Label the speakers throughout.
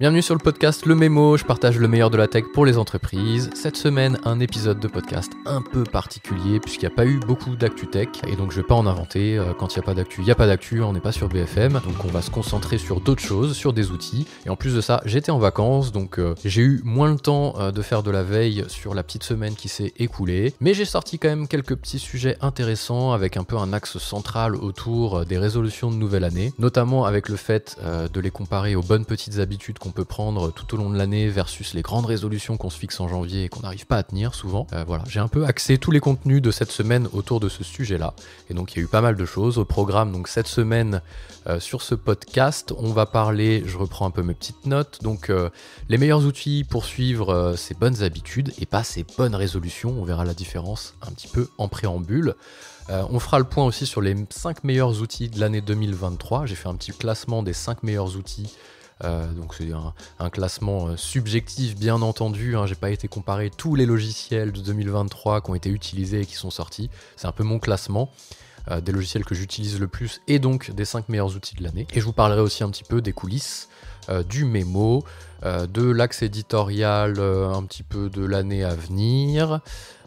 Speaker 1: Bienvenue sur le podcast Le Mémo, je partage le meilleur de la tech pour les entreprises. Cette semaine, un épisode de podcast un peu particulier puisqu'il n'y a pas eu beaucoup d'actu tech et donc je vais pas en inventer. Quand il n'y a pas d'actu, il n'y a pas d'actu, on n'est pas sur BFM. Donc on va se concentrer sur d'autres choses, sur des outils. Et en plus de ça, j'étais en vacances, donc j'ai eu moins le temps de faire de la veille sur la petite semaine qui s'est écoulée. Mais j'ai sorti quand même quelques petits sujets intéressants avec un peu un axe central autour des résolutions de nouvelle année, notamment avec le fait de les comparer aux bonnes petites habitudes qu'on peut prendre tout au long de l'année versus les grandes résolutions qu'on se fixe en janvier et qu'on n'arrive pas à tenir souvent. Voilà, j'ai un peu axé tous les contenus de cette semaine autour de ce sujet-là. Et donc il y a eu pas mal de choses au programme. Donc cette semaine, sur ce podcast, on va parler, je reprends un peu mes petites notes, donc les meilleurs outils pour suivre ces bonnes habitudes et pas ces bonnes résolutions. On verra la différence un petit peu en préambule. On fera le point aussi sur les 5 meilleurs outils de l'année 2023. J'ai fait un petit classement des 5 meilleurs outils. Donc c'est un classement subjectif bien entendu, hein. J'ai pas été comparer tous les logiciels de 2023 qui ont été utilisés et qui sont sortis. C'est un peu mon classement des logiciels que j'utilise le plus et donc des 5 meilleurs outils de l'année. Et je vous parlerai aussi un petit peu des coulisses, du mémo, de l'axe éditorial, un petit peu de l'année à venir,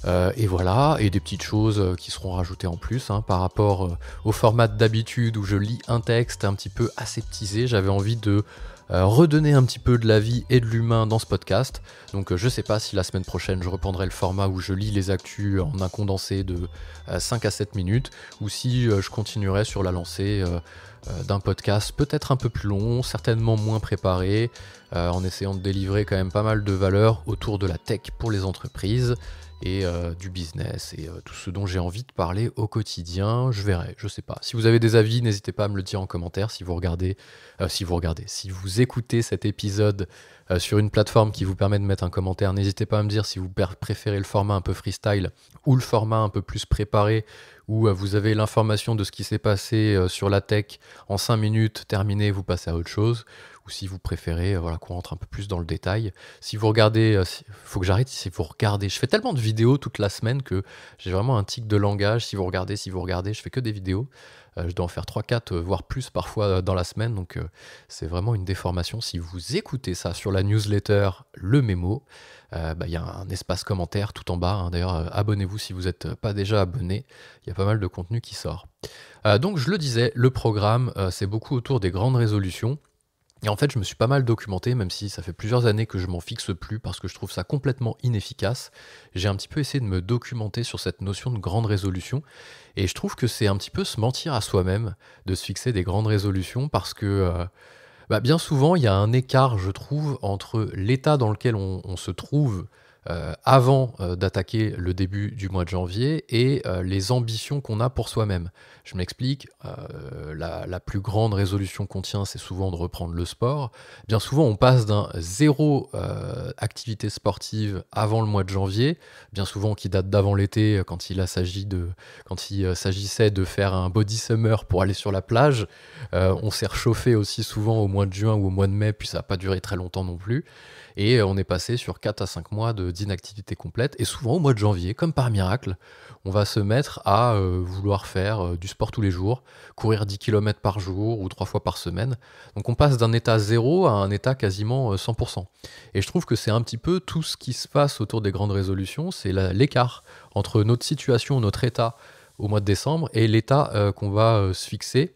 Speaker 1: et voilà, et des petites choses qui seront rajoutées en plus, hein, par rapport au format d'habitude où je lis un texte un petit peu aseptisé. J'avais envie de redonner un petit peu de la vie et de l'humain dans ce podcast. Donc je sais pas si la semaine prochaine je reprendrai le format où je lis les actus en un condensé de 5 à 7 minutes, ou si je continuerai sur la lancée d'un podcast peut-être un peu plus long, certainement moins préparé, en essayant de délivrer quand même pas mal de valeur autour de la tech pour les entreprises et du business et tout ce dont j'ai envie de parler au quotidien. Je verrai, je sais pas. Si vous avez des avis, n'hésitez pas à me le dire en commentaire. Si vous écoutez cet épisode sur une plateforme qui vous permet de mettre un commentaire, n'hésitez pas à me dire si vous préférez le format un peu freestyle ou le format un peu plus préparé, où vous avez l'information de ce qui s'est passé sur la tech en 5 minutes, terminé, vous passez à autre chose, ou si vous préférez qu'on rentre un peu plus dans le détail. Si vous regardez, faut que j'arrête, si vous regardez, je fais tellement de vidéos toute la semaine que j'ai vraiment un tic de langage. Si vous regardez, je fais que des vidéos. Je dois en faire 3-4, voire plus parfois dans la semaine, donc c'est vraiment une déformation. Si vous écoutez ça sur la newsletter Le Mémo, y a un espace commentaire tout en bas, hein. D'ailleurs, abonnez-vous si vous n'êtes pas déjà abonné, il y a pas mal de contenu qui sort. Donc je le disais, le programme, c'est beaucoup autour des grandes résolutions. Et en fait, je me suis pas mal documenté, même si ça fait plusieurs années que je m'en fixe plus parce que je trouve ça complètement inefficace. J'ai un petit peu essayé de me documenter sur cette notion de grande résolution. Et je trouve que c'est un petit peu se mentir à soi-même de se fixer des grandes résolutions parce que bien souvent, il y a un écart, je trouve, entre l'état dans lequel on se trouve avant d'attaquer le début du mois de janvier et les ambitions qu'on a pour soi-même. Je m'explique, la plus grande résolution qu'on tient, c'est souvent de reprendre le sport. Bien souvent, on passe d'un zéro activité sportive avant le mois de janvier, bien souvent qui date d'avant l'été, quand il s'agissait de faire un body summer pour aller sur la plage. On s'est réchauffé aussi souvent au mois de juin ou au mois de mai, puis ça n'a pas duré très longtemps non plus. Et on est passé sur 4 à 5 mois d'inactivité complète. Et souvent, au mois de janvier, comme par miracle, on va se mettre à vouloir faire du sport tous les jours, courir 10 km par jour ou 3 fois par semaine. Donc on passe d'un état zéro à un état quasiment 100%. Et je trouve que c'est un petit peu tout ce qui se passe autour des grandes résolutions, c'est l'écart entre notre situation, notre état au mois de décembre et l'état qu'on va se fixer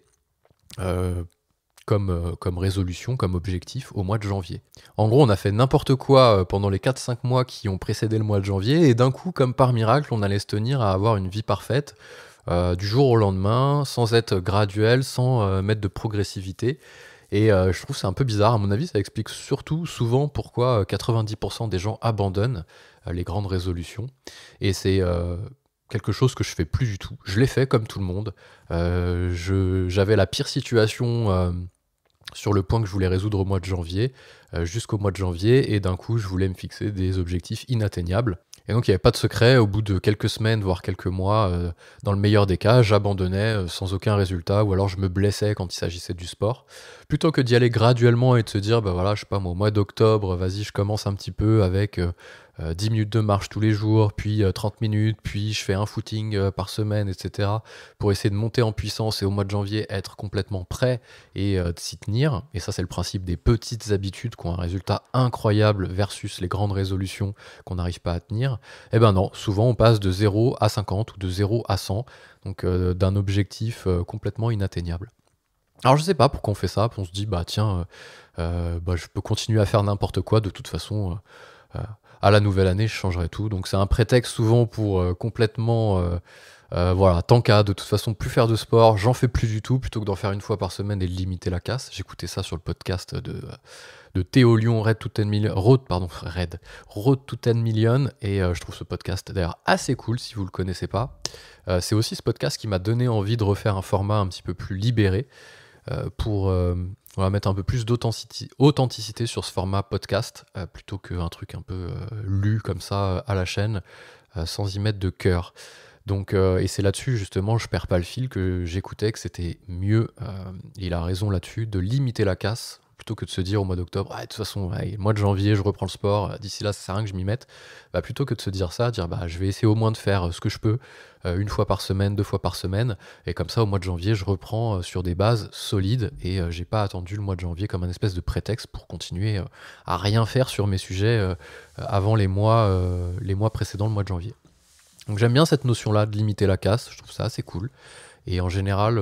Speaker 1: comme résolution, comme objectif au mois de janvier. En gros, on a fait n'importe quoi pendant les 4-5 mois qui ont précédé le mois de janvier, et d'un coup, comme par miracle, on allait se tenir à avoir une vie parfaite du jour au lendemain, sans être graduel, sans mettre de progressivité. Et je trouve que c'est un peu bizarre. À mon avis, ça explique surtout souvent pourquoi 90% des gens abandonnent les grandes résolutions. Et c'est quelque chose que je fais plus du tout. Je l'ai fait comme tout le monde. J'avais la pire situation sur le point que je voulais résoudre au mois de janvier, jusqu'au mois de janvier, et d'un coup je voulais me fixer des objectifs inatteignables. Et donc il n'y avait pas de secret, au bout de quelques semaines, voire quelques mois, dans le meilleur des cas, j'abandonnais sans aucun résultat, ou alors je me blessais quand il s'agissait du sport. Plutôt que d'y aller graduellement et de se dire, bah voilà, je sais pas moi, au mois d'octobre, vas-y, je commence un petit peu avec 10 minutes de marche tous les jours, puis 30 minutes, puis je fais un footing par semaine, etc. pour essayer de monter en puissance et au mois de janvier être complètement prêt et de s'y tenir. Et ça, c'est le principe des petites habitudes qui ont un résultat incroyable versus les grandes résolutions qu'on n'arrive pas à tenir. Eh ben non, souvent on passe de 0 à 50 ou de 0 à 100, donc d'un objectif complètement inatteignable. Alors je sais pas pourquoi on fait ça, puis on se dit bah tiens, bah, je peux continuer à faire n'importe quoi, de toute façon, euh, à la nouvelle année je changerai tout. Donc c'est un prétexte souvent pour complètement, voilà, tant qu'à de toute façon plus faire de sport, j'en fais plus du tout, plutôt que d'en faire une fois par semaine et de limiter la casse. J'écoutais ça sur le podcast de Théo Lyon, Road to 10 Million, et je trouve ce podcast d'ailleurs assez cool si vous le connaissez pas. C'est aussi ce podcast qui m'a donné envie de refaire un format un petit peu plus libéré, pour voilà, mettre un peu plus d'authenticité sur ce format podcast, plutôt qu'un truc un peu lu comme ça à la chaîne, sans y mettre de cœur. Donc, et c'est là-dessus justement, je perds pas le fil, que j'écoutais que c'était mieux, et il a raison là-dessus, de limiter la casse, plutôt que de se dire au mois d'octobre, ah, de toute façon, ouais, mois de janvier, je reprends le sport, d'ici là, ça sert à rien que je m'y mette. Bah, plutôt que de se dire ça, dire bah, je vais essayer au moins de faire ce que je peux, une fois par semaine, 2 fois par semaine, et comme ça, au mois de janvier, je reprends sur des bases solides, et j'ai pas attendu le mois de janvier comme un espèce de prétexte pour continuer à rien faire sur mes sujets avant les mois précédents le mois de janvier. Donc j'aime bien cette notion-là de limiter la casse, je trouve ça assez cool. Et en général,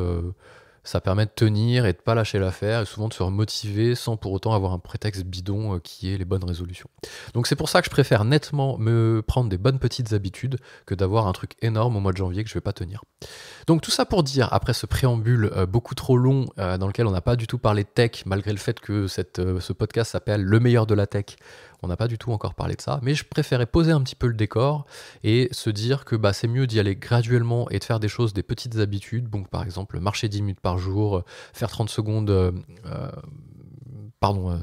Speaker 1: ça permet de tenir et de pas lâcher l'affaire, et souvent de se remotiver sans pour autant avoir un prétexte bidon qui est les bonnes résolutions. Donc c'est pour ça que je préfère nettement me prendre des bonnes petites habitudes que d'avoir un truc énorme au mois de janvier que je vais pas tenir. Donc tout ça pour dire, après ce préambule beaucoup trop long, dans lequel on n'a pas du tout parlé de tech, malgré le fait que ce podcast s'appelle Le meilleur de la tech, on n'a pas du tout encore parlé de ça, mais je préférais poser un petit peu le décor et se dire que bah, c'est mieux d'y aller graduellement et de faire des choses, des petites habitudes, donc par exemple marcher 10 minutes par jour, faire 30 secondes...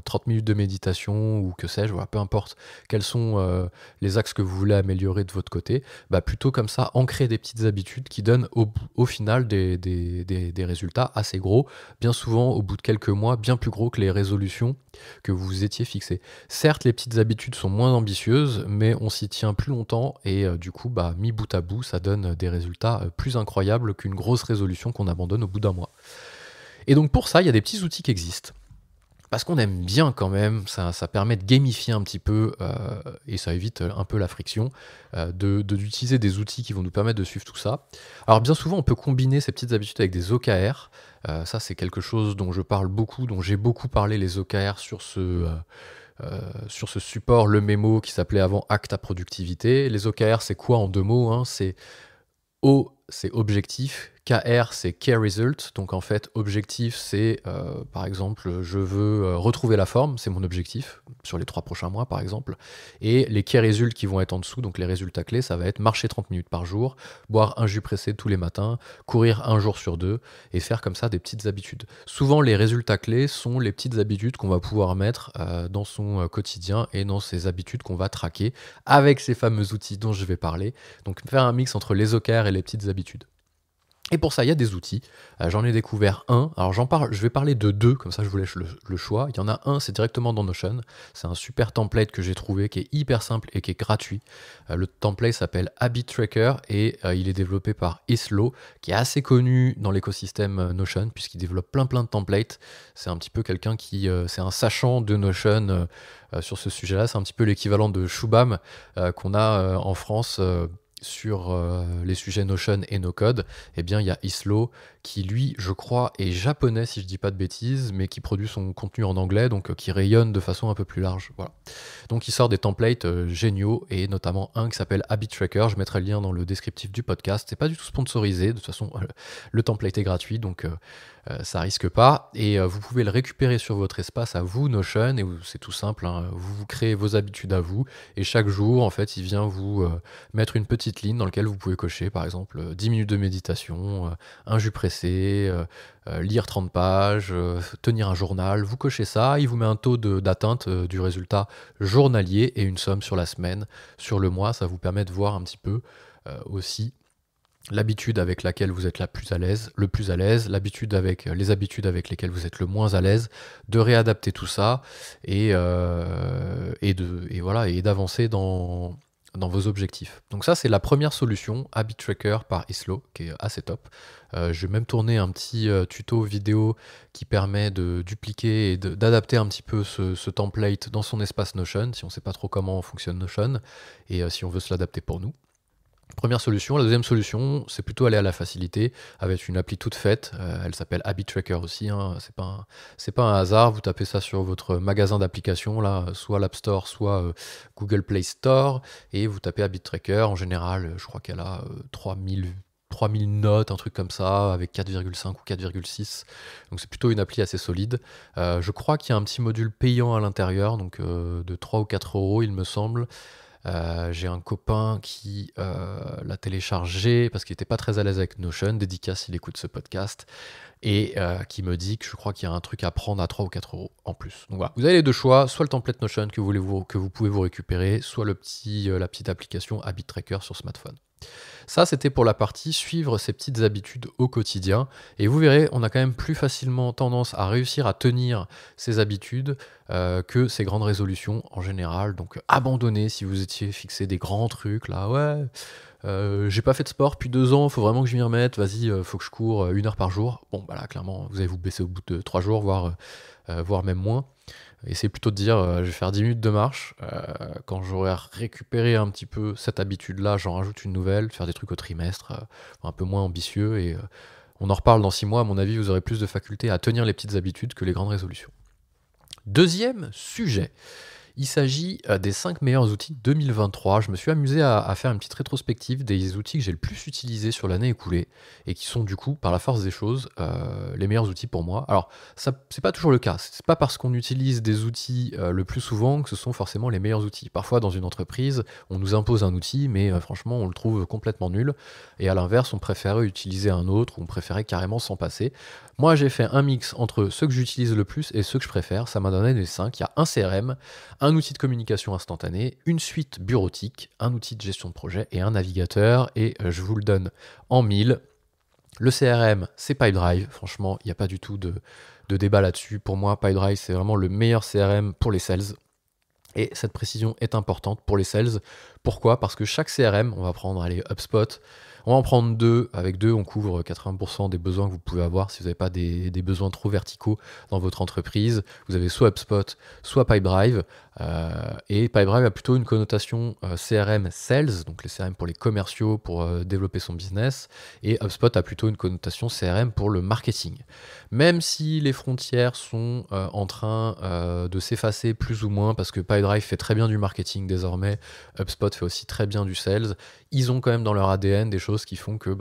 Speaker 1: 30 minutes de méditation ou que sais-je, voilà, peu importe quels sont les axes que vous voulez améliorer de votre côté, bah plutôt comme ça, ancrer des petites habitudes qui donnent au final des résultats assez gros, bien souvent au bout de quelques mois, bien plus gros que les résolutions que vous vous étiez fixées. Certes, les petites habitudes sont moins ambitieuses, mais on s'y tient plus longtemps et du coup, bah, mis bout à bout, ça donne des résultats plus incroyables qu'une grosse résolution qu'on abandonne au bout d'un mois. Et donc pour ça, il y a des petits outils qui existent. Parce qu'on aime bien quand même, ça permet de gamifier un petit peu, et ça évite un peu la friction, d'utiliser des outils qui vont nous permettre de suivre tout ça. Alors bien souvent, on peut combiner ces petites habitudes avec des OKR. Ça, c'est quelque chose dont je parle beaucoup, dont j'ai beaucoup parlé, les OKR, sur ce support, le mémo, qui s'appelait avant Acte à Productivité. Les OKR, c'est quoi en 2 mots, hein? C'est O, c'est objectif. KR, c'est Key Result. Donc en fait, objectif, c'est par exemple, je veux retrouver la forme, c'est mon objectif, sur les 3 prochains mois par exemple. Et les Key Results qui vont être en dessous, donc les résultats clés, ça va être marcher 30 minutes par jour, boire un jus pressé tous les matins, courir 1 jour sur 2, et faire comme ça des petites habitudes. Souvent, les résultats clés sont les petites habitudes qu'on va pouvoir mettre dans son quotidien et dans ces habitudes qu'on va traquer avec ces fameux outils dont je vais parler. Donc faire un mix entre les OKR et les petites habitudes. Et pour ça, il y a des outils. J'en ai découvert un. Alors je vais parler de 2, comme ça je vous laisse le choix. Il y en a un, c'est directement dans Notion. C'est un super template que j'ai trouvé, qui est hyper simple et qui est gratuit. Le template s'appelle Habit Tracker et il est développé par Islo, qui est assez connu dans l'écosystème Notion, puisqu'il développe plein de templates. C'est un petit peu quelqu'un qui... c'est un sachant de Notion sur ce sujet-là. C'est un petit peu l'équivalent de Shubham qu'on a en France... sur les sujets Notion et NoCode, eh bien il y a Islo qui lui, je crois, est japonais si je dis pas de bêtises, mais qui produit son contenu en anglais, donc qui rayonne de façon un peu plus large. Voilà. Donc il sort des templates géniaux, et notamment un qui s'appelle Habit Tracker. Je mettrai le lien dans le descriptif du podcast. C'est pas du tout sponsorisé, de toute façon le template est gratuit, donc ça risque pas, et vous pouvez le récupérer sur votre espace à vous, Notion, et c'est tout simple, hein, vous créez vos habitudes à vous, et chaque jour, en fait, il vient vous mettre une petite ligne dans laquelle vous pouvez cocher, par exemple, 10 minutes de méditation, un jus pressé, lire 30 pages, tenir un journal, vous cochez ça, il vous met un taux d'atteinte du résultat journalier et une somme sur la semaine, sur le mois. Ça vous permet de voir un petit peu aussi l'habitude avec laquelle vous êtes le plus à l'aise, l'habitude avec les habitudes avec lesquelles vous êtes le moins à l'aise, de réadapter tout ça et voilà, et d'avancer dans vos objectifs. Donc ça, c'est la première solution, Habit Tracker par Islo, qui est assez top. Je vais même tourner un petit tuto vidéo qui permet de dupliquer et d'adapter un petit peu ce template dans son espace Notion, si on ne sait pas trop comment fonctionne Notion, et si on veut se l'adapter pour nous. Première solution. La deuxième solution, c'est plutôt aller à la facilité avec une appli toute faite. Elle s'appelle Habit Tracker aussi. Hein. C'est pas un hasard. Vous tapez ça sur votre magasin d'applications, là, soit l'App Store, soit Google Play Store, et vous tapez Habit Tracker. En général, je crois qu'elle a 3000 notes, un truc comme ça, avec 4,5 ou 4,6. Donc c'est plutôt une appli assez solide. Je crois qu'il y a un petit module payant à l'intérieur, donc de 3 ou 4 euros, il me semble. J'ai un copain qui l'a téléchargé parce qu'il n'était pas très à l'aise avec Notion, dédicace s'il écoute ce podcast, et qui me dit que je crois qu'il y a un truc à prendre à 3 ou 4 euros en plus. Donc voilà, vous avez les deux choix, soit le template Notion que vous pouvez vous récupérer, soit la petite application Habit Tracker sur smartphone. Ça, c'était pour la partie suivre ses petites habitudes au quotidien. Et vous verrez, on a quand même plus facilement tendance à réussir à tenir ses habitudes que ses grandes résolutions en général. Donc abandonnez si vous étiez fixé des grands trucs, là, ouais, j'ai pas fait de sport depuis 2 ans, faut vraiment que je m'y remette, vas-y, faut que je cours 1 heure par jour. Bon, bah là, clairement, vous allez vous baisser au bout de 3 jours, voire même moins. Essayez plutôt de dire je vais faire 10 minutes de marche. Quand j'aurai récupéré un petit peu cette habitude-là, j'en rajoute une nouvelle, faire des trucs au trimestre, un peu moins ambitieux. Et on en reparle dans 6 mois. À mon avis, vous aurez plus de faculté à tenir les petites habitudes que les grandes résolutions. Deuxième sujet. Il s'agit des 5 meilleurs outils 2023. Je me suis amusé à faire une petite rétrospective des outils que j'ai le plus utilisés sur l'année écoulée et qui sont du coup, par la force des choses, les meilleurs outils pour moi. Alors, ça, c'est pas toujours le cas. C'est pas parce qu'on utilise des outils le plus souvent que ce sont forcément les meilleurs outils. Parfois, dans une entreprise, on nous impose un outil, mais franchement, on le trouve complètement nul. Et à l'inverse, on préférait utiliser un autre ou on préférait carrément s'en passer. Moi, j'ai fait un mix entre ceux que j'utilise le plus et ceux que je préfère. Ça m'a donné des 5. Il y a un CRM, un outil de communication instantanée, une suite bureautique, un outil de gestion de projet et un navigateur. Et je vous le donne en 1000. Le CRM, c'est Pipedrive. Franchement, il n'y a pas du tout de débat là-dessus. Pour moi, Pipedrive, c'est vraiment le meilleur CRM pour les sales. Et cette précision est importante pour les sales. Pourquoi ? Parce que chaque CRM, on va prendre HubSpot, on va en prendre 2. Avec 2, on couvre 80% des besoins que vous pouvez avoir si vous n'avez pas des besoins trop verticaux dans votre entreprise. Vous avez soit HubSpot, soit Pipedrive. Et Pipedrive a plutôt une connotation CRM sales, donc les CRM pour les commerciaux, pour développer son business. Et HubSpot a plutôt une connotation CRM pour le marketing. Même si les frontières sont en train de s'effacer plus ou moins, parce que Pipedrive fait très bien du marketing désormais, HubSpot fait aussi très bien du sales, ils ont quand même dans leur ADN des choses qui font que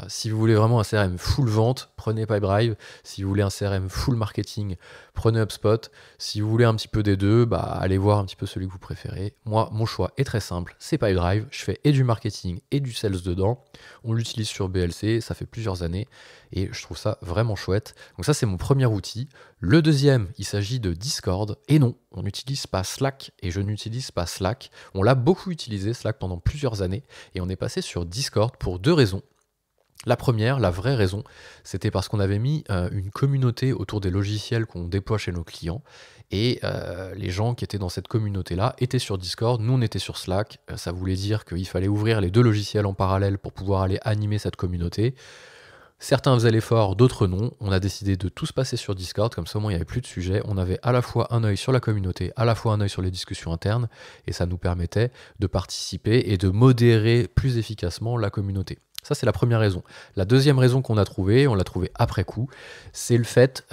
Speaker 1: si vous voulez vraiment un CRM full vente, prenez Pipedrive. Si vous voulez un CRM full marketing, prenez HubSpot. Si vous voulez un petit peu des deux, allez voir un petit peu celui que vous préférez. Moi, mon choix est très simple, c'est Pipedrive. Je fais et du marketing et du sales dedans. On l'utilise sur BLC, ça fait plusieurs années et je trouve ça vraiment chouette. Donc ça, c'est mon premier outil. Le deuxième, il s'agit de Discord. Et non, on n'utilise pas Slack et je n'utilise pas Slack. On l'a beaucoup utilisé, Slack, pendant plusieurs années et on est passé sur Discord pour 2 raisons. La première, la vraie raison, c'était parce qu'on avait mis une communauté autour des logiciels qu'on déploie chez nos clients et les gens qui étaient dans cette communauté-là étaient sur Discord, nous on était sur Slack. Ça voulait dire qu'il fallait ouvrir les 2 logiciels en parallèle pour pouvoir aller animer cette communauté. Certains faisaient l'effort, d'autres non. On a décidé de tous passer sur Discord, comme ça au moins il n'y avait plus de sujet. On avait à la fois un œil sur la communauté, à la fois un œil sur les discussions internes, et ça nous permettait de participer et de modérer plus efficacement la communauté. Ça, c'est la première raison. La deuxième raison qu'on a trouvée, on l'a trouvée après coup, c'est le fait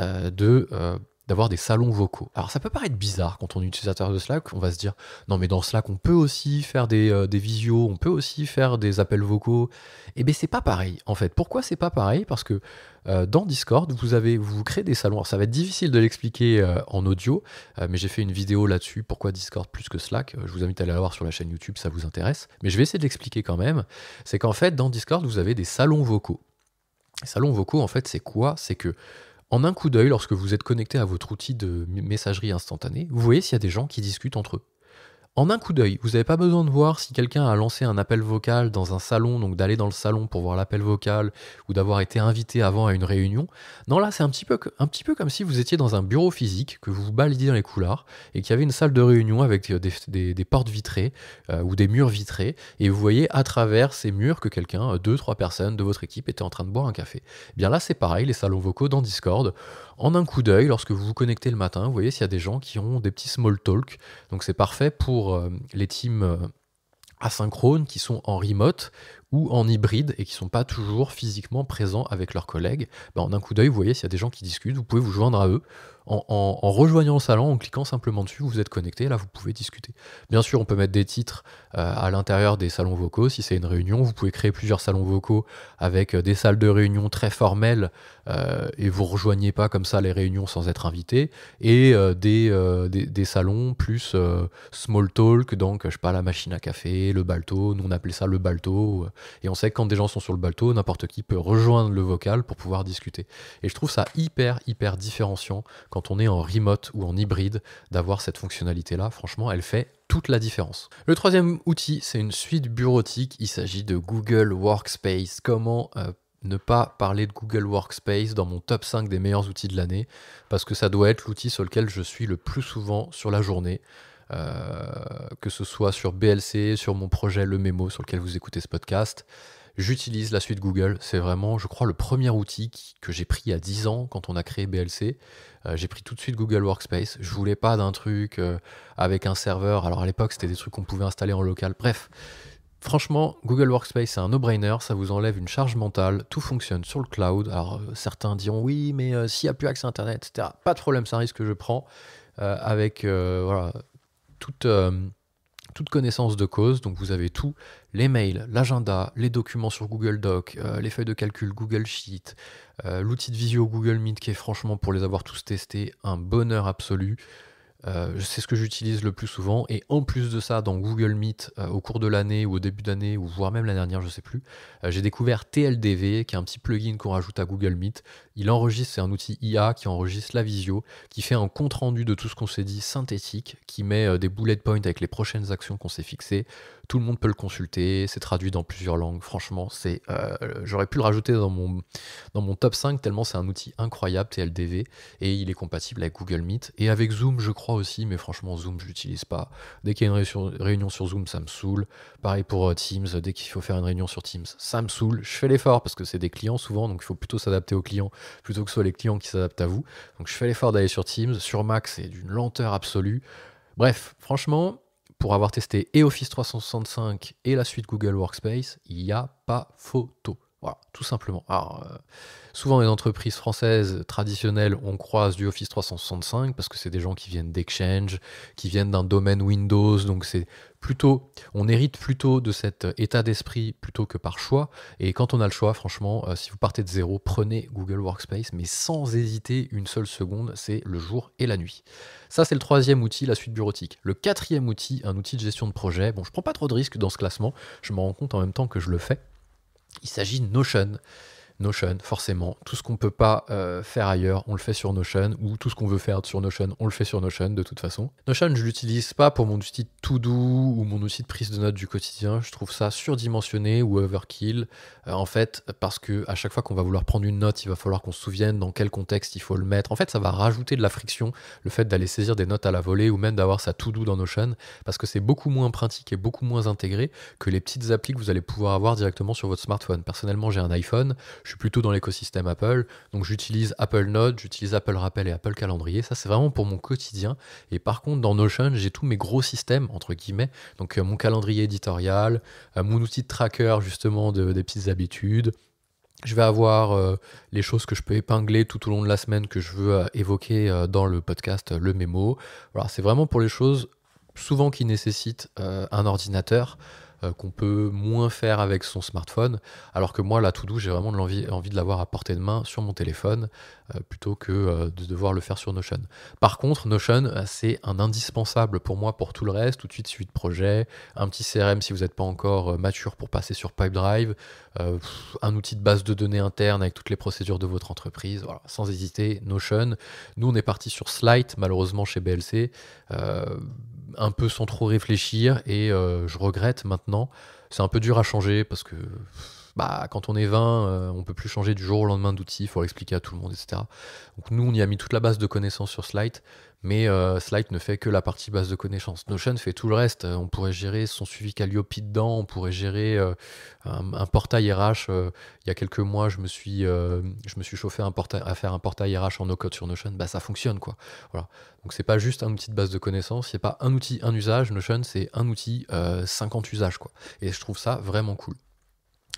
Speaker 1: d'avoir des salons vocaux. Alors ça peut paraître bizarre quand on est utilisateur de Slack, on va se dire non mais dans Slack on peut aussi faire des visios, on peut aussi faire des appels vocaux. Eh bien c'est pas pareil en fait. Pourquoi c'est pas pareil ? Parce que dans Discord vous créez des salons. Alors ça va être difficile de l'expliquer en audio, mais j'ai fait une vidéo là-dessus, pourquoi Discord plus que Slack. Je vous invite à aller la voir sur la chaîne YouTube, ça vous intéresse. Mais je vais essayer de l'expliquer quand même. C'est qu'en fait dans Discord vous avez des salons vocaux. Les salons vocaux en fait c'est quoi ? C'est que en un coup d'œil, lorsque vous êtes connecté à votre outil de messagerie instantanée, vous voyez s'il y a des gens qui discutent entre eux. En un coup d'œil, vous n'avez pas besoin de voir si quelqu'un a lancé un appel vocal dans un salon, donc d'aller dans le salon pour voir l'appel vocal ou d'avoir été invité avant à une réunion. Non, là, c'est un petit peu comme si vous étiez dans un bureau physique, que vous vous baladiez dans les couloirs et qu'il y avait une salle de réunion avec des portes vitrées ou des murs vitrés et vous voyez à travers ces murs que quelqu'un, deux, trois personnes de votre équipe étaient en train de boire un café. Eh bien là, c'est pareil, les salons vocaux dans Discord. En un coup d'œil, lorsque vous vous connectez le matin, vous voyez s'il y a des gens qui ont des petits small talk. Donc c'est parfait pour les teams asynchrones qui sont en remote ou en hybride et qui ne sont pas toujours physiquement présents avec leurs collègues. En un coup d'œil, vous voyez s'il y a des gens qui discutent, vous pouvez vous joindre à eux. En rejoignant le salon, en cliquant simplement dessus, vous êtes connecté, là vous pouvez discuter. Bien sûr, on peut mettre des titres à l'intérieur des salons vocaux, si c'est une réunion, vous pouvez créer plusieurs salons vocaux avec des salles de réunion très formelles et vous rejoignez pas comme ça les réunions sans être invité, et des salons plus small talk, donc je sais pas, la machine à café, le balto, nous on appelait ça le balto, et on sait que quand des gens sont sur le balto, n'importe qui peut rejoindre le vocal pour pouvoir discuter. Et je trouve ça hyper différenciant quand on est en remote ou en hybride d'avoir cette fonctionnalité-là. Franchement, elle fait toute la différence. Le troisième outil, c'est une suite bureautique. Il s'agit de Google Workspace. Comment ne pas parler de Google Workspace dans mon top 5 des meilleurs outils de l'année, parce que ça doit être l'outil sur lequel je suis le plus souvent sur la journée. Que ce soit sur BLC, sur mon projet Le Mémo sur lequel vous écoutez ce podcast, j'utilise la suite Google. C'est vraiment, je crois, le premier outil que j'ai pris il y a 10 ans quand on a créé BLC. J'ai pris tout de suite Google Workspace. Je voulais pas d'un truc avec un serveur. Alors à l'époque, c'était des trucs qu'on pouvait installer en local. Bref, franchement, Google Workspace, c'est un no-brainer. Ça vous enlève une charge mentale. Tout fonctionne sur le cloud. Alors certains diront oui, mais s'il n'y a plus accès à Internet, etc. Pas de problème, c'est un risque que je prends avec voilà, toute connaissance de cause. Donc vous avez tout, les mails, l'agenda, les documents sur Google Doc, les feuilles de calcul Google Sheet, l'outil de visio Google Meet qui est franchement, pour les avoir tous testés, un bonheur absolu. C'est ce que j'utilise le plus souvent, et en plus de ça, dans Google Meet, au cours de l'année ou au début d'année, ou voire même l'année dernière, je sais plus, j'ai découvert TLDV, qui est un petit plugin qu'on rajoute à Google Meet. Il enregistre, c'est un outil IA qui enregistre la visio, qui fait un compte rendu de tout ce qu'on s'est dit synthétique, qui met des bullet points avec les prochaines actions qu'on s'est fixées. Tout le monde peut le consulter, c'est traduit dans plusieurs langues. Franchement, j'aurais pu le rajouter dans mon top 5 tellement c'est un outil incroyable, TLDV, et il est compatible avec Google Meet et avec Zoom, je crois aussi, mais franchement Zoom je l'utilise pas. Dès qu'il y a une réunion sur Zoom, ça me saoule. Pareil pour Teams, dès qu'il faut faire une réunion sur Teams, ça me saoule. Je fais l'effort parce que c'est des clients souvent, donc il faut plutôt s'adapter aux clients plutôt que ce soit les clients qui s'adaptent à vous. Donc je fais l'effort d'aller sur Teams. Sur Mac, c'est d'une lenteur absolue. Bref, franchement, pour avoir testé et Office 365 et la suite Google Workspace, il n'y a pas photo. Voilà, tout simplement. Alors, souvent, dans les entreprises françaises traditionnelles, on croise du Office 365 parce que c'est des gens qui viennent d'Exchange, qui viennent d'un domaine Windows, donc c'est plutôt, on hérite plutôt de cet état d'esprit plutôt que par choix. Et quand on a le choix, franchement, si vous partez de zéro, prenez Google Workspace, mais sans hésiter une seule seconde, c'est le jour et la nuit. Ça, c'est le troisième outil, la suite bureautique. Le quatrième outil, un outil de gestion de projet. Bon, je prends pas trop de risques dans ce classement, je m'en rends compte en même temps que je le fais. Il s'agit de Notion. Notion, forcément. Tout ce qu'on ne peut pas faire ailleurs, on le fait sur Notion, ou tout ce qu'on veut faire sur Notion, on le fait sur Notion de toute façon. Notion, je ne l'utilise pas pour mon outil de to-do ou mon outil de prise de notes du quotidien. Je trouve ça surdimensionné ou overkill. En fait, parce que à chaque fois qu'on va vouloir prendre une note, il va falloir qu'on se souvienne dans quel contexte il faut le mettre. En fait, ça va rajouter de la friction, le fait d'aller saisir des notes à la volée ou même d'avoir sa to-do dans Notion, parce que c'est beaucoup moins pratique et beaucoup moins intégré que les petites applis que vous allez pouvoir avoir directement sur votre smartphone. Personnellement, j'ai un iPhone. Je suis plutôt dans l'écosystème Apple, donc j'utilise Apple Notes, j'utilise Apple Rappel et Apple Calendrier. Ça, c'est vraiment pour mon quotidien. Et par contre, dans Notion, j'ai tous mes gros systèmes, entre guillemets, donc mon calendrier éditorial, mon outil de tracker, justement, des petites habitudes. Je vais avoir les choses que je peux épingler tout au long de la semaine que je veux évoquer dans le podcast Le Mémo. Voilà, c'est vraiment pour les choses souvent qui nécessitent un ordinateur, qu'on peut moins faire avec son smartphone, alors que moi, la to-do, j'ai vraiment envie de l'avoir à portée de main sur mon téléphone, plutôt que de devoir le faire sur Notion. Par contre, Notion, c'est un indispensable pour moi pour tout le reste, tout de suite projet, un petit CRM si vous n'êtes pas encore mature pour passer sur Pipedrive, un outil de base de données interne avec toutes les procédures de votre entreprise, voilà, sans hésiter, Notion. Nous, on est parti sur Slide, malheureusement chez BLC, un peu sans trop réfléchir et je regrette maintenant. C'est un peu dur à changer parce que quand on est 20, on peut plus changer du jour au lendemain d'outils, il faut expliquer à tout le monde, etc. Donc nous, on y a mis toute la base de connaissances sur Slide, mais Slide ne fait que la partie base de connaissances. Notion fait tout le reste. On pourrait gérer son suivi Calliope dedans, on pourrait gérer un portail RH. Il y a quelques mois, je me suis chauffé à faire un portail RH en no-code sur Notion. Ça fonctionne, quoi. Voilà. Donc c'est pas juste un outil de base de connaissances, c'est pas un outil, un usage. Notion, c'est un outil, 50 usages, quoi. Et je trouve ça vraiment cool.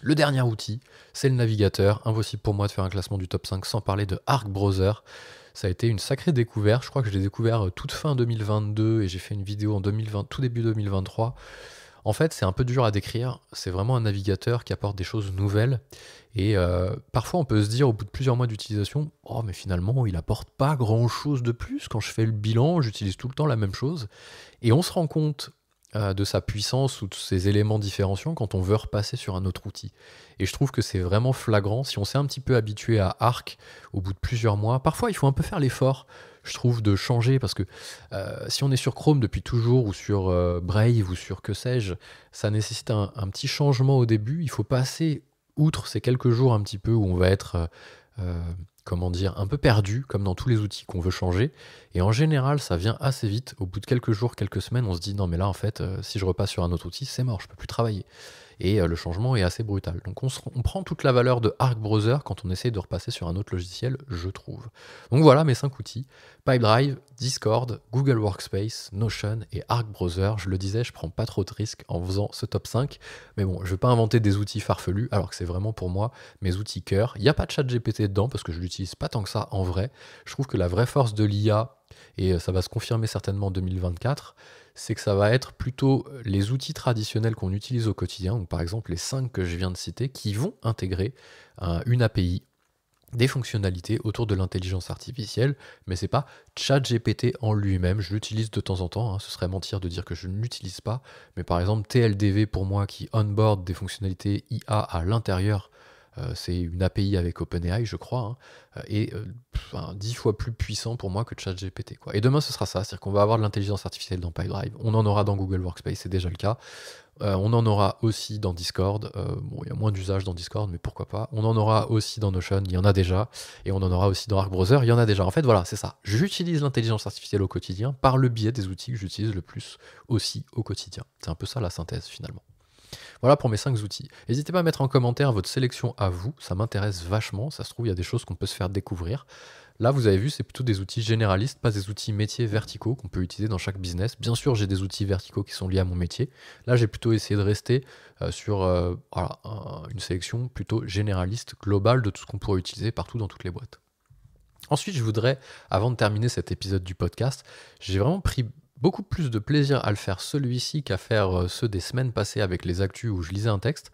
Speaker 1: Le dernier outil, c'est le navigateur. Impossible pour moi de faire un classement du top 5 sans parler de Arc Browser. Ça a été une sacrée découverte. Je crois que je l'ai découvert toute fin 2022 et j'ai fait une vidéo en 2020, tout début 2023. En fait, c'est un peu dur à décrire. C'est vraiment un navigateur qui apporte des choses nouvelles. Et parfois, on peut se dire au bout de plusieurs mois d'utilisation, oh, mais finalement, il apporte pas grand-chose de plus. Quand je fais le bilan, j'utilise tout le temps la même chose. Et on se rend compte de sa puissance ou de ses éléments différenciants quand on veut repasser sur un autre outil. Et je trouve que c'est vraiment flagrant. Si on s'est un petit peu habitué à Arc au bout de plusieurs mois, parfois il faut un peu faire l'effort, je trouve, de changer parce que si on est sur Chrome depuis toujours ou sur Brave ou sur que sais-je, ça nécessite un petit changement au début. Il faut passer outre ces quelques jours un petit peu où on va être un peu perdu, comme dans tous les outils qu'on veut changer. Et en général, ça vient assez vite. Au bout de quelques jours, quelques semaines, on se dit non, mais là, en fait, si je repasse sur un autre outil, c'est mort, je peux plus travailler. Et le changement est assez brutal. Donc on prend toute la valeur de Arc Browser quand on essaie de repasser sur un autre logiciel, je trouve. Donc voilà mes 5 outils: Pipedrive, Discord, Google Workspace, Notion et Arc Browser. Je le disais, je prends pas trop de risques en faisant ce top 5. Mais bon, je vais pas inventer des outils farfelus, alors que c'est vraiment pour moi mes outils cœur. Il n'y a pas de chat GPT dedans parce que je l'utilise pas tant que ça en vrai. Je trouve que la vraie force de l'IA, et ça va se confirmer certainement en 2024, c'est que ça va être plutôt les outils traditionnels qu'on utilise au quotidien, donc par exemple les 5 que je viens de citer, qui vont intégrer une API, des fonctionnalités autour de l'intelligence artificielle, mais c'est pas ChatGPT en lui-même. Je l'utilise de temps en temps, ce serait mentir de dire que je ne l'utilise pas, mais par exemple TLDV pour moi qui onboard des fonctionnalités IA à l'intérieur, c'est une API avec OpenAI, je crois, et 10 fois plus puissant pour moi que ChatGPT, quoi. Et demain, ce sera ça, c'est-à-dire qu'on va avoir de l'intelligence artificielle dans Pipedrive, on en aura dans Google Workspace, c'est déjà le cas. On en aura aussi dans Discord. Il y a moins d'usage dans Discord, mais pourquoi pas. On en aura aussi dans Notion, il y en a déjà. Et on en aura aussi dans Arc Browser, il y en a déjà. En fait, voilà, c'est ça. J'utilise l'intelligence artificielle au quotidien par le biais des outils que j'utilise le plus aussi au quotidien. C'est un peu ça la synthèse finalement. Voilà pour mes 5 outils. N'hésitez pas à mettre en commentaire votre sélection à vous, ça m'intéresse vachement, ça se trouve il y a des choses qu'on peut se faire découvrir. Là, vous avez vu, c'est plutôt des outils généralistes, pas des outils métiers verticaux qu'on peut utiliser dans chaque business. Bien sûr, j'ai des outils verticaux qui sont liés à mon métier. Là, j'ai plutôt essayé de rester sur une sélection plutôt généraliste, globale de tout ce qu'on pourrait utiliser partout dans toutes les boîtes. Ensuite, je voudrais, avant de terminer cet épisode du podcast, j'ai vraiment pris beaucoup plus de plaisir à le faire celui-ci qu'à faire ceux des semaines passées avec les actus où je lisais un texte.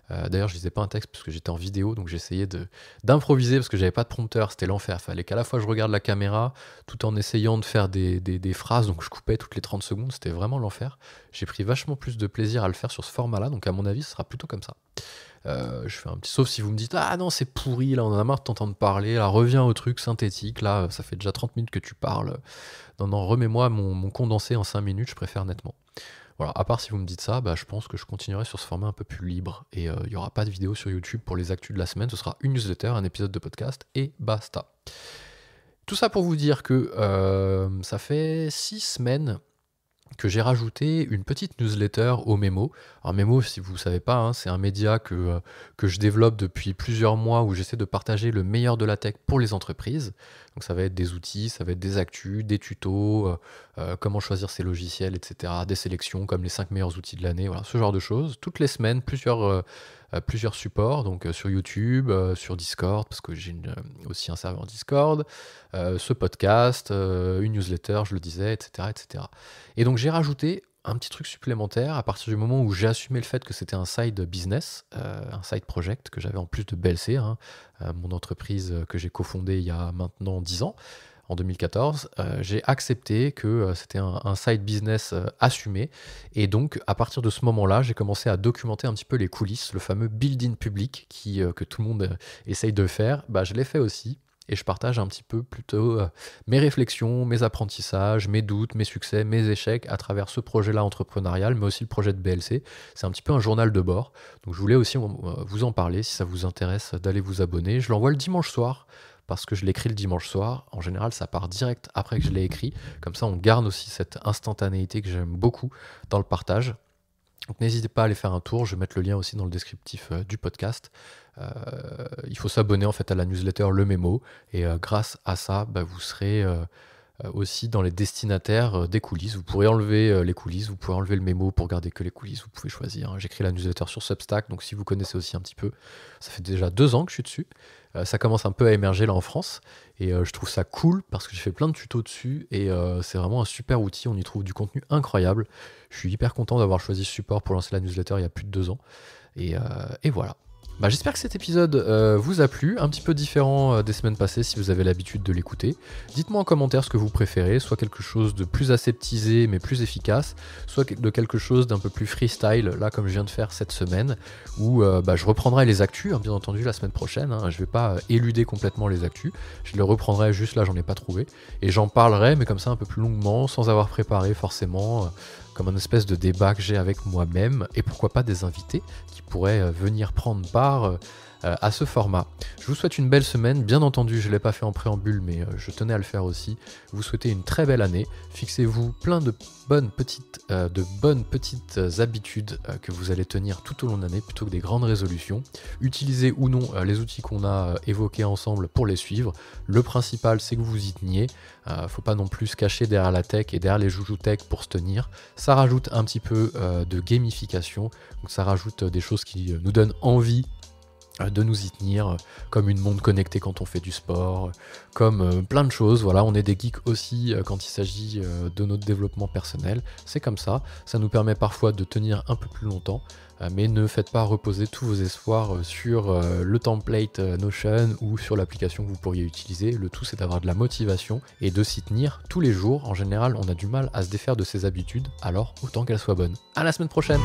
Speaker 1: D'ailleurs, je lisais pas un texte parce que j'étais en vidéo, donc j'essayais d'improviser parce que j'avais pas de prompteur, c'était l'enfer. Fallait qu'à la fois je regarde la caméra tout en essayant de faire des phrases, donc je coupais toutes les 30 secondes, c'était vraiment l'enfer. J'ai pris vachement plus de plaisir à le faire sur ce format-là, donc à mon avis, ce sera plutôt comme ça. Je fais un petit sauf si vous me dites ah non c'est pourri, là on en a marre de t'entendre parler, là reviens au truc synthétique, là ça fait déjà 30 minutes que tu parles, non remets-moi mon condensé en 5 minutes, je préfère nettement. Voilà, à part si vous me dites ça, je pense que je continuerai sur ce format un peu plus libre et il n'y aura pas de vidéo sur YouTube pour les actus de la semaine, ce sera une newsletter, un épisode de podcast et basta. Tout ça pour vous dire que ça fait 6 semaines que j'ai rajouté une petite newsletter au Memo. Alors Memo, si vous ne savez pas, c'est un média que je développe depuis plusieurs mois où j'essaie de partager le meilleur de la tech pour les entreprises. Donc ça va être des outils, ça va être des actus, des tutos, comment choisir ses logiciels, etc. Des sélections comme les 5 meilleurs outils de l'année, voilà, ce genre de choses. Toutes les semaines, plusieurs supports, donc sur YouTube, sur Discord, parce que j'ai aussi un serveur Discord, ce podcast, une newsletter, je le disais, etc., etc. Et donc j'ai rajouté un petit truc supplémentaire à partir du moment où j'ai assumé le fait que c'était un side business, un side project que j'avais en plus de BLC, mon entreprise que j'ai cofondée il y a maintenant 10 ans, en 2014, j'ai accepté que c'était un side business assumé. Et donc, à partir de ce moment-là, j'ai commencé à documenter un petit peu les coulisses, le fameux build-in public que tout le monde essaye de faire. Je l'ai fait aussi. et je partage un petit peu plutôt mes réflexions, mes apprentissages, mes doutes, mes succès, mes échecs à travers ce projet-là entrepreneurial, mais aussi le projet de BLC. C'est un petit peu un journal de bord. Donc je voulais aussi vous en parler si ça vous intéresse d'aller vous abonner. Je l'envoie le dimanche soir parce que je l'écris le dimanche soir. En général, ça part direct après que je l'ai écrit. Comme ça, on garde aussi cette instantanéité que j'aime beaucoup dans le partage. Donc n'hésitez pas à aller faire un tour, je vais mettre le lien aussi dans le descriptif du podcast. Il faut s'abonner en fait à la newsletter Le Mémo et grâce à ça, vous serez aussi dans les destinataires des coulisses. Vous pourrez enlever les coulisses, vous pouvez enlever le mémo pour garder que les coulisses, vous pouvez choisir. Hein. J'écris la newsletter sur Substack, donc si vous connaissez aussi un petit peu, ça fait déjà 2 ans que je suis dessus. Ça commence un peu à émerger là en France et je trouve ça cool parce que j'ai fait plein de tutos dessus et c'est vraiment un super outil, on y trouve du contenu incroyable. Je suis hyper content d'avoir choisi ce support pour lancer la newsletter il y a plus de 2 ans et voilà. J'espère que cet épisode vous a plu, un petit peu différent des semaines passées si vous avez l'habitude de l'écouter. Dites-moi en commentaire ce que vous préférez, soit quelque chose de plus aseptisé mais plus efficace, soit de quelque chose d'un peu plus freestyle, là comme je viens de faire cette semaine, où je reprendrai les actus, hein, bien entendu la semaine prochaine, hein, je vais pas éluder complètement les actus, je les reprendrai juste là, j'en ai pas trouvé, et j'en parlerai mais comme ça un peu plus longuement, sans avoir préparé forcément, comme un espèce de débat que j'ai avec moi-même, et pourquoi pas des invités qui pourraient venir prendre part à ce format. Je vous souhaite une belle semaine, bien entendu je ne l'ai pas fait en préambule, mais je tenais à le faire aussi. Vous souhaitez une très belle année, fixez-vous plein de bonnes petites habitudes que vous allez tenir tout au long de l'année, plutôt que des grandes résolutions. Utilisez ou non les outils qu'on a évoqués ensemble pour les suivre. Le principal c'est que vous y teniez, faut pas non plus se cacher derrière la tech et derrière les joujoux tech pour se tenir. Ça rajoute un petit peu de gamification, donc ça rajoute des choses qui nous donnent envie de nous y tenir, comme une montre connectée quand on fait du sport, comme plein de choses. Voilà, on est des geeks aussi quand il s'agit de notre développement personnel. C'est comme ça nous permet parfois de tenir un peu plus longtemps, mais ne faites pas reposer tous vos espoirs sur le template Notion ou sur l'application que vous pourriez utiliser. Le tout c'est d'avoir de la motivation et de s'y tenir tous les jours. En général, on a du mal à se défaire de ses habitudes, alors autant qu'elles soient bonnes. À la semaine prochaine.